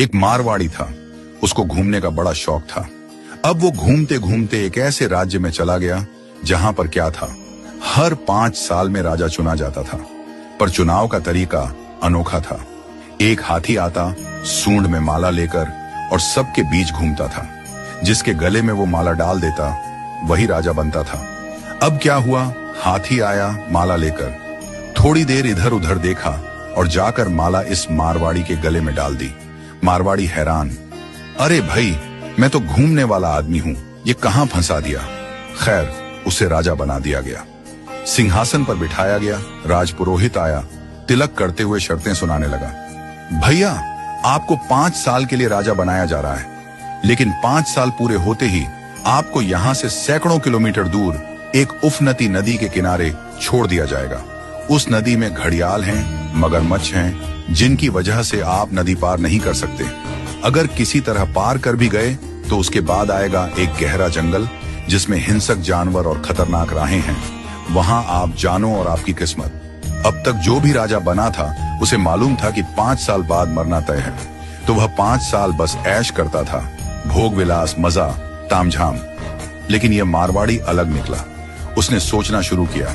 एक मारवाड़ी था, उसको घूमने का बड़ा शौक था। अब वो घूमते घूमते एक ऐसे राज्य में चला गया जहां पर क्या था, हर 5 साल में राजा चुना जाता था, पर चुनाव का तरीका अनोखा था। एक हाथी आता सूंड में माला लेकर और सबके बीच घूमता था। जिसके गले में वो माला डाल देता वही राजा बनता था। अब क्या हुआ, हाथी आया माला लेकर, थोड़ी देर इधर उधर देखा और जाकर माला इस मारवाड़ी के गले में डाल दी। मारवाड़ी हैरान, अरे भाई, मैं तो घूमने वाला आदमी हूं, ये कहां फंसा दिया। खैर, उसे राजा बना दिया गया, सिंहासन पर बिठाया गया। राजपुरोहित आया, तिलक करते हुए शर्तें सुनाने लगा। भैया, आपको 5 साल के लिए राजा बनाया जा रहा है, लेकिन 5 साल पूरे होते ही आपको यहां से सैकड़ों किलोमीटर दूर एक उफनती नदी के किनारे छोड़ दिया जाएगा। उस नदी में घड़ियाल हैं, मगरमच्छ हैं, जिनकी वजह से आप नदी पार नहीं कर सकते। अगर किसी तरह पार कर भी गए तो उसके बाद आएगा एक गहरा जंगल जिसमें हिंसक जानवर और खतरनाक राहें हैं। वहां आप जानो और आपकी किस्मत। अब तक जो भी राजा बना था उसे मालूम था कि 5 साल बाद मरना तय है, तो वह 5 साल बस ऐश करता था, भोग विलास, मजा, तामझाम। लेकिन यह मारवाड़ी अलग निकला। उसने सोचना शुरू किया,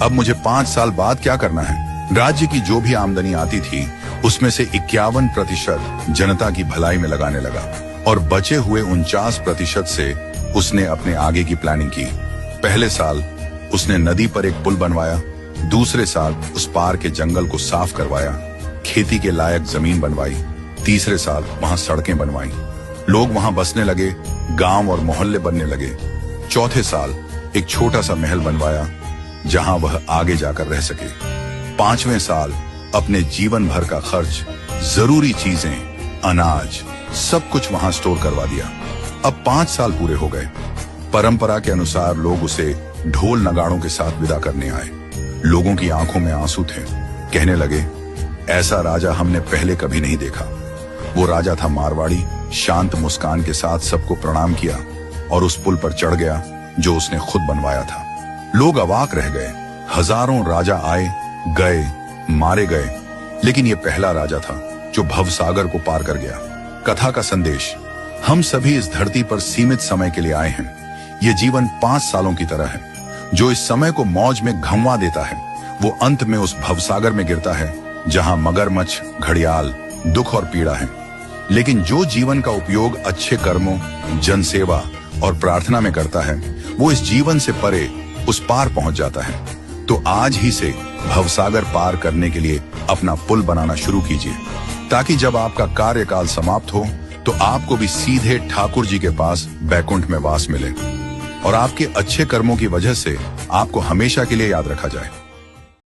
अब मुझे 5 साल बाद क्या करना है। राज्य की जो भी आमदनी आती थी उसमें से 51% जनता की भलाई में लगाने लगा और बचे हुए 49% से उसने अपने आगे की प्लानिंग की। पहले साल उसने नदी पर एक पुल बनवाया, दूसरे साल उस पार के जंगल को साफ करवाया, खेती के लायक जमीन बनवाई, तीसरे साल वहां सड़कें बनवाई, लोग वहां बसने लगे, गांव और मोहल्ले बनने लगे। चौथे साल एक छोटा सा महल बनवाया जहां वह आगे जाकर रह सके। 5वें साल अपने जीवन भर का खर्च, जरूरी चीजें, अनाज, सब कुछ वहां स्टोर करवा दिया। अब 5 साल पूरे हो गए। परंपरा के अनुसार लोग उसे ढोल नगाड़ों के साथ विदा करने आए। लोगों की आंखों में आंसू थे। कहने लगे, ऐसा राजा हमने पहले कभी नहीं देखा। वो राजा था मारवाड़ी, शांत मुस्कान के साथ सबको प्रणाम किया और उस पुल पर चढ़ गया जो उसने खुद बनवाया था। लोग अवाक रह गए। हजारों राजा आए गए, मारे गए, लेकिन ये पहला राजा था जो भवसागर को पार कर गया। कथा का संदेश, हम सभी इस धरती पर सीमित समय के लिए आए हैं। ये जीवन 5 सालों की तरह है। जो इस समय को मौज में घंवा देता है वो अंत में उस भवसागर में गिरता है जहां मगरमच्छ, घड़ियाल, दुख और पीड़ा है। लेकिन जो जीवन का उपयोग अच्छे कर्मों, जनसेवा और प्रार्थना में करता है वो इस जीवन से परे उस पार पहुंच जाता है। तो आज ही से भवसागर पार करने के लिए अपना पुल बनाना शुरू कीजिए, ताकि जब आपका कार्यकाल समाप्त हो तो आपको भी सीधे ठाकुर जी के पास बैकुंठ में वास मिले और आपके अच्छे कर्मों की वजह से आपको हमेशा के लिए याद रखा जाए।